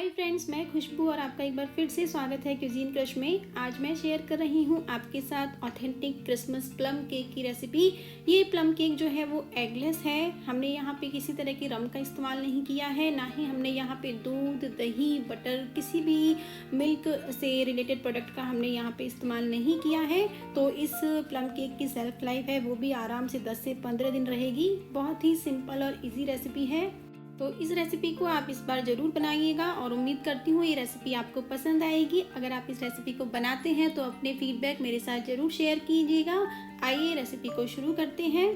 Hi friends, मैं खुशबू और आपका एक बार फिर से स्वागत है क्यूजीन क्रश में। आज मैं शेयर कर रही हूँ आपके साथ ऑथेंटिक क्रिसमस प्लम केक की रेसिपी। ये प्लम केक जो है वो एगलेस है। हमने यहाँ पे किसी तरह की रम का इस्तेमाल नहीं किया है, ना ही हमने यहाँ पे दूध, दही, बटर, किसी भी मिल्क से रिलेटेड प्रोडक्ट का हमने यहाँ पे इस्तेमाल नहीं किया है। तो इस प्लम केक की सेल्फ लाइफ है वो भी आराम से 10 से 15 दिन रहेगी। बहुत ही सिंपल और ईजी रेसिपी है। तो इस रेसिपी को आप इस बार ज़रूर बनाइएगा और उम्मीद करती हूँ ये रेसिपी आपको पसंद आएगी। अगर आप इस रेसिपी को बनाते हैं तो अपने फीडबैक मेरे साथ ज़रूर शेयर कीजिएगा। आइए रेसिपी को शुरू करते हैं।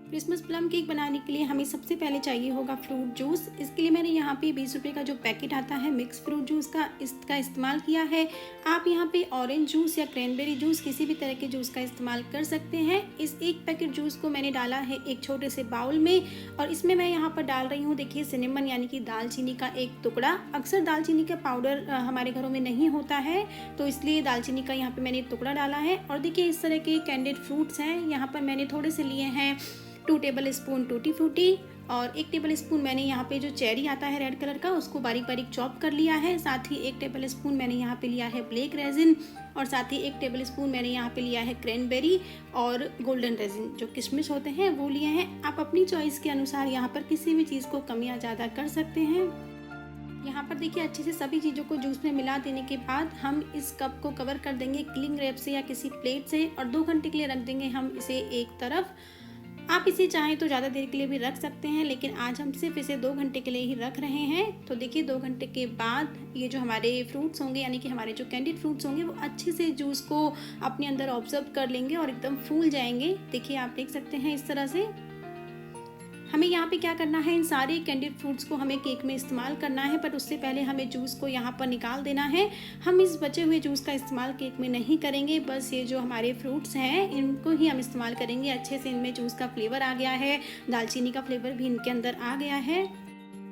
क्रिसमस प्लम केक बनाने के लिए हमें सबसे पहले चाहिए होगा फ्रूट जूस। इसके लिए मैंने यहाँ पे 20 रुपये का जो पैकेट आता है मिक्स फ्रूट जूस का, इसका इस्तेमाल किया है। आप यहाँ पे ऑरेंज जूस या क्रैनबेरी जूस, किसी भी तरह के जूस का इस्तेमाल कर सकते हैं। इस एक पैकेट जूस को मैंने डाला है एक छोटे से बाउल में और इसमें मैं यहाँ पर डाल रही हूँ, देखिए, सिनेमन यानी कि दालचीनी का एक टुकड़ा। अक्सर दालचीनी का पाउडर हमारे घरों में नहीं होता है, तो इसलिए दालचीनी का यहाँ पर मैंने टुकड़ा डाला है। और देखिए, इस तरह के कैंडिड फ्रूट्स हैं। यहाँ पर मैंने थोड़े से लिए हैं 2 टेबल स्पून टूटी फ्रूटी और 1 टेबल स्पून मैंने यहाँ पे जो चेरी आता है रेड कलर का, उसको बारीक बारीक चॉप कर लिया है। साथ ही 1 टेबल स्पून मैंने यहाँ पे लिया है ब्लैक रेजिन और साथ ही 1 टेबल स्पून मैंने यहाँ पे लिया है क्रैनबेरी और गोल्डन रेजिन, जो किशमिश होते हैं, वो लिए हैं। आप अपनी चॉइस के अनुसार यहाँ पर किसी भी चीज़ को कम या ज़्यादा कर सकते हैं। यहाँ पर देखिए, अच्छे से सभी चीज़ों को जूस में मिला देने के बाद हम इस कप को कवर कर देंगे क्लिंग रैप से या किसी प्लेट से और 2 घंटे के लिए रख देंगे हम इसे एक तरफ। आप इसे चाहें तो ज़्यादा देर के लिए भी रख सकते हैं, लेकिन आज हम सिर्फ इसे 2 घंटे के लिए ही रख रहे हैं। तो देखिए, 2 घंटे के बाद ये जो हमारे फ्रूट्स होंगे, यानी कि हमारे जो कैंडिड फ्रूट्स होंगे, वो अच्छे से जूस को अपने अंदर ऑब्जर्व कर लेंगे और एकदम फूल जाएंगे। देखिए, आप देख सकते हैं इस तरह से। हमें यहाँ पे क्या करना है, इन सारे कैंडिड फ्रूट्स को हमें केक में इस्तेमाल करना है, पर उससे पहले हमें जूस को यहाँ पर निकाल देना है। हम इस बचे हुए जूस का इस्तेमाल केक में नहीं करेंगे, बस ये जो हमारे फ्रूट्स हैं इनको ही हम इस्तेमाल करेंगे। अच्छे से इनमें जूस का फ्लेवर आ गया है, दालचीनी का फ्लेवर भी इनके अंदर आ गया है।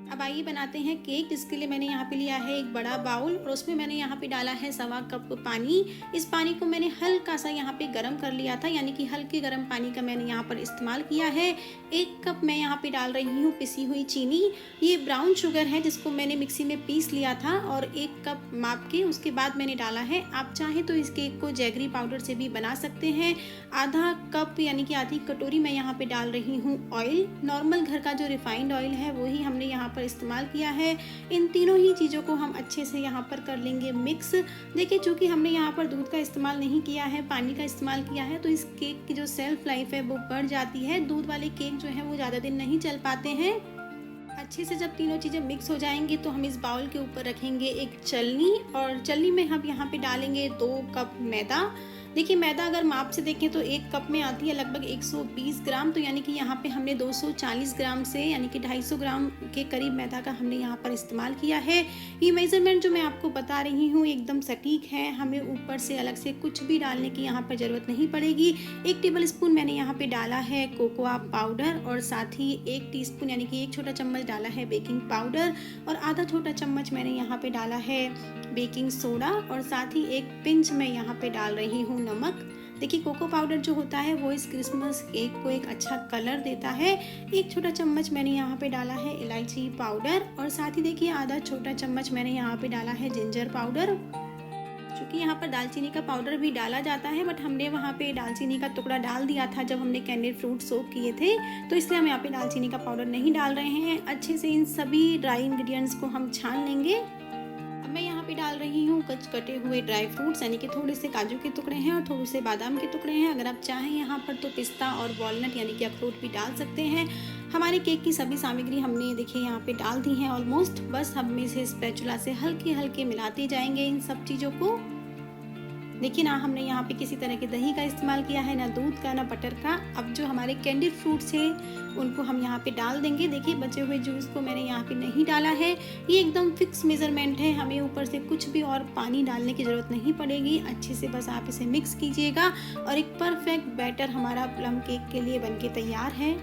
अब आइए बनाते हैं केक। इसके लिए मैंने यहाँ पे लिया है एक बड़ा बाउल और उसमें मैंने यहाँ पे डाला है 1.25 कप पानी। इस पानी को मैंने हल्का सा यहाँ पे गर्म कर लिया था, यानी कि हल्के गर्म पानी का मैंने यहाँ पर इस्तेमाल किया है। 1 कप मैं यहाँ पे डाल रही हूँ पिसी हुई चीनी। ये ब्राउन शुगर है जिसको मैंने मिक्सी में पीस लिया था और 1 कप माप के उसके बाद मैंने डाला है। आप चाहें तो इस केक को जैगरी पाउडर से भी बना सकते हैं। आधा कप यानी कि आधी कटोरी मैं यहाँ पे डाल रही हूँ ऑयल। नॉर्मल घर का जो रिफाइंड ऑयल है वही हमने यहाँ पर इस्तेमाल किया है। इन तीनों ही चीज़ों को हम अच्छे से यहाँ पर कर लेंगे मिक्स। देखिए, चूंकि हमने यहाँ पर दूध का इस्तेमाल नहीं किया है, पानी का इस्तेमाल किया है, तो इस केक की जो सेल्फ लाइफ है वो बढ़ जाती है। दूध वाले केक जो है वो ज़्यादा दिन नहीं चल पाते हैं। अच्छे से जब तीनों चीज़ें मिक्स हो जाएंगी तो हम इस बाउल के ऊपर रखेंगे एक छलनी और छलनी में हम यहाँ पे डालेंगे 2 कप मैदा। देखिए, मैदा अगर माप से देखें तो 1 कप में आती है लगभग 120 ग्राम, तो यानी कि यहाँ पे हमने 240 ग्राम से यानी कि 250 ग्राम के करीब मैदा का हमने यहाँ पर इस्तेमाल किया है। ये मेजरमेंट जो मैं आपको बता रही हूँ एकदम सटीक है, हमें ऊपर से अलग से कुछ भी डालने की यहाँ पर ज़रूरत नहीं पड़ेगी। 1 टेबल स्पून मैंने यहाँ पे डाला है कोकोआ पाउडर और साथ ही 1 टीस्पून यानी कि 1 छोटा चम्मच डाला है बेकिंग पाउडर और आधा छोटा चम्मच मैंने यहाँ पे डाला है बेकिंग सोडा और साथ ही 1 पिंच मैं यहाँ पे डाल रही हूँ नमक। देखिए, कोको पाउडर जो होता है वो इस क्रिसमस केक को एक अच्छा कलर देता है। 1 छोटा चम्मच मैंने यहाँ पे डाला है इलायची पाउडर और साथ ही देखिए आधा छोटा चम्मच मैंने यहाँ पे डाला है जिंजर पाउडर। क्योंकि यहाँ पर दालचीनी का पाउडर भी डाला जाता है, बट हमने वहाँ पे दालचीनी का टुकड़ा डाल दिया था जब हमने कैंडिड फ्रूट सोक किए थे, तो इसलिए हम यहाँ पे दालचीनी का पाउडर नहीं डाल रहे हैं। अच्छे से इन सभी ड्राई इंग्रेडिएंट्स को हम छान लेंगे। अब मैं यहाँ पे डाल रही हूँ कुछ कटे हुए ड्राई फ्रूट्स, यानी कि थोड़े से काजू के टुकड़े हैं और थोड़े से बादाम के टुकड़े हैं। अगर आप चाहें यहाँ पर तो पिस्ता और वॉलनट यानी कि अखरोट भी डाल सकते हैं। हमारे केक की सभी सामग्री हमने देखिए यहाँ पे डाल दी हैं ऑलमोस्ट। बस हम इसे स्पैचुला से हल्के हल्के मिलाते जाएंगे इन सब चीज़ों को। देखिए ना, हमने यहाँ पे किसी तरह के दही का इस्तेमाल किया है, ना दूध का ना बटर का। अब जो हमारे कैंडिड फ्रूट्स हैं उनको हम यहाँ पे डाल देंगे। देखिए, बचे हुए जूस को मैंने यहाँ पे नहीं डाला है। ये एकदम फिक्स मेजरमेंट है, हमें ऊपर से कुछ भी और पानी डालने की ज़रूरत नहीं पड़ेगी। अच्छे से बस आप इसे मिक्स कीजिएगा और एक परफेक्ट बैटर हमारा प्लम केक के लिए बनके तैयार है।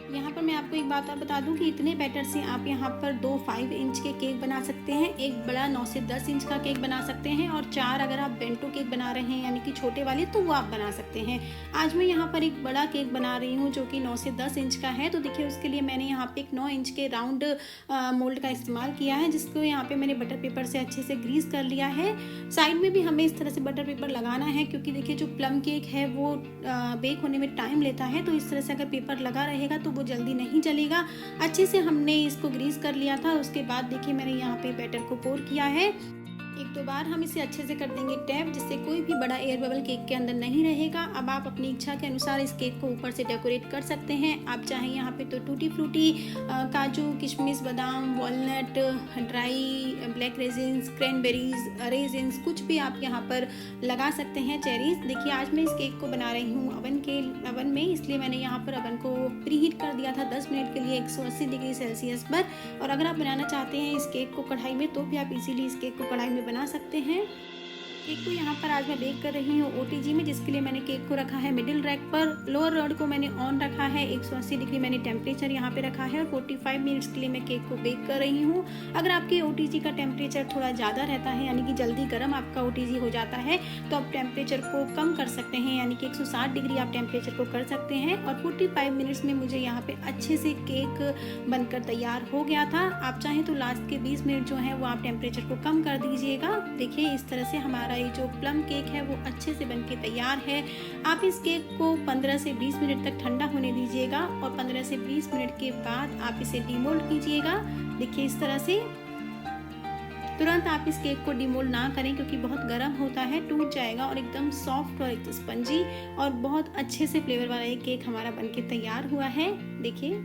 यहाँ पर मैं आपको एक बात और बता दूं कि इतने बैटर से आप यहाँ पर 2 5 इंच के केक बना सकते हैं, एक बड़ा 9 से 10 इंच का केक बना सकते हैं और 4 अगर आप बेंटो केक बना रहे हैं यानी कि छोटे वाले तो वो आप बना सकते हैं। आज मैं यहाँ पर एक बड़ा केक बना रही हूँ जो कि 9 से 10 इंच का है। तो देखिए उसके लिए मैंने यहाँ पे एक 9 इंच के राउंड मोल्ड का इस्तेमाल किया है, जिसको यहाँ पे मैंने बटर पेपर से अच्छे से ग्रीस कर लिया है। साइड में भी हमें इस तरह से बटर पेपर लगाना है, क्योंकि देखिए जो प्लम केक है वो बेक होने में टाइम लेता है, तो इस तरह से अगर पेपर लगा रहेगा तो वो जल्दी नहीं जलेगा। अच्छे से हमने इसको ग्रीस कर लिया था। उसके बाद देखिए मैंने यहाँ पे बैटर को पोर किया है। एक दो बार हम इसे अच्छे से कर देंगे टैप, जिससे कोई भी बड़ा एयर बबल केक के अंदर नहीं रहेगा। अब आप अपनी इच्छा के अनुसार इस केक को ऊपर से डेकोरेट कर सकते हैं। आप चाहें यहाँ पे तो टूटी फ्रूटी, काजू, किशमिश, बादाम, walnut, dry black resins, cranberries, resins, कुछ भी आप यहाँ पर लगा सकते हैं, चेरीज। देखिए आज मैं इस केक को बना रही हूँ ओवन में, इसलिए मैंने यहाँ पर ओवन को प्री हीट कर दिया था 10 मिनट के लिए 180 डिग्री सेल्सियस पर। और अगर आप बनाना चाहते हैं इस केक को कढ़ाई में तो भी आप इजीली इस केक को कढ़ाई में बना सकते हैं। केक को यहाँ पर आज मैं बेक कर रही हूँ OTG में, जिसके लिए मैंने केक को रखा है मिडिल रैक पर। लोअर रॉड को मैंने ऑन रखा है, 180 डिग्री मैंने टेम्परेचर यहाँ पे रखा है और 45 मिनट्स के लिए मैं केक को बेक कर रही हूँ। अगर आपकी OTG का टेम्परेचर थोड़ा ज़्यादा रहता है, यानी कि जल्दी गर्म आपका OTG हो जाता है, तो आप टेम्परेचर को कम कर सकते हैं, यानी कि 160 डिग्री आप टेम्परेचर को कर सकते हैं। और 45 मिनट्स में मुझे यहाँ पे अच्छे से केक बनकर तैयार हो गया था। आप चाहें तो लास्ट के 20 मिनट जो है वो आप टेम्परेचर को कम कर दीजिएगा। देखिए इस तरह से हमारा ये जो प्लम केक है वो अच्छे से बनके तैयार है। आप इस केक को 15 से 20 मिनट तक ठंडा होने दीजिएगा और 15 से 20 मिनट के बाद आप इसे डीमोल्ड कीजिएगा। देखिए इस तरह से तुरंत आप इस केक को डीमोल्ड ना करें, क्योंकि बहुत गर्म होता है, टूट जाएगा और एकदम सॉफ्ट और एकदम स्पंजी और बहुत अच्छे से फ्लेवर वाला ये केक हमारा बनके तैयार हुआ है। देखिए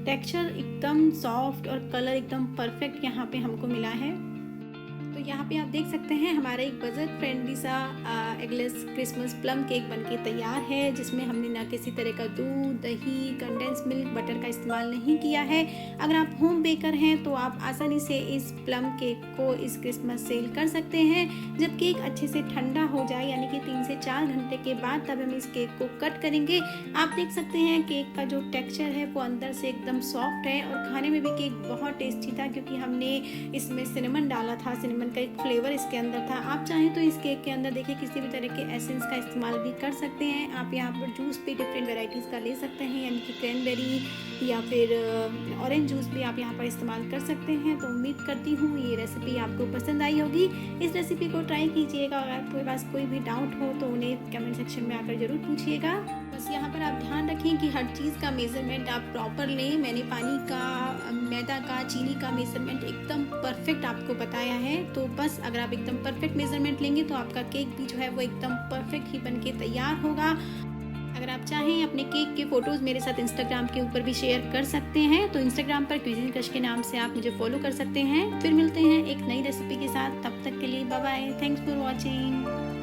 टेक्सचर एकदम सॉफ्ट और कलर एकदम परफेक्ट यहाँ पे हमको मिला है। तो यहाँ पे आप देख सकते हैं हमारा एक बजट फ्रेंडली सा एगलेस क्रिसमस प्लम केक बनके तैयार है, जिसमें हमने ना किसी तरह का दूध, दही, कंडेंस मिल्क, बटर का इस्तेमाल नहीं किया है। अगर आप होम बेकर हैं तो आप आसानी से इस प्लम केक को इस क्रिसमस सेल कर सकते हैं। जब केक अच्छे से ठंडा हो जाए, यानी कि 3 से 4 घंटे के बाद, तब हम इस केक को कट करेंगे। आप देख सकते हैं केक का जो टेक्सचर है वो अंदर से एकदम सॉफ्ट है और खाने में भी केक बहुत टेस्टी था, क्योंकि हमने इसमें सिनेमन डाला था, सिनेमन का एक फ्लेवर इसके अंदर था। आप चाहें तो इस केक के अंदर देखिए किसी भी तरह के एसेंस का इस्तेमाल भी कर सकते हैं। आप यहाँ पर जूस भी डिफरेंट वेराइटीज़ का ले सकते हैं, यानी कि क्रैनबेरी या फिर ऑरेंज जूस भी आप यहाँ पर इस्तेमाल कर सकते हैं। तो उम्मीद करती हूँ ये रेसिपी आपको पसंद आई होगी। इस रेसिपी को ट्राई कीजिएगा। अगर आपके पास कोई भी डाउट हो तो उन्हें कमेंट सेक्शन में आकर ज़रूर पूछिएगा। बस यहाँ पर आप ध्यान रखें कि हर चीज़ का मेज़रमेंट आप प्रॉपर लें। मैंने पानी का, मैदा का, चीनी का मेज़रमेंट एकदम परफेक्ट आपको बताया है। तो बस अगर आप एकदम परफेक्ट मेज़रमेंट लेंगे तो आपका केक भी जो है वो एकदम परफेक्ट ही बनके तैयार होगा। अगर आप चाहें अपने केक के फ़ोटोज़ मेरे साथ इंस्टाग्राम के ऊपर भी शेयर कर सकते हैं, तो इंस्टाग्राम पर क्यूजीन क्रश के नाम से आप मुझे फॉलो कर सकते हैं। फिर मिलते हैं एक नई रेसिपी के साथ, तब तक के लिए bye bye. Thanks for watching.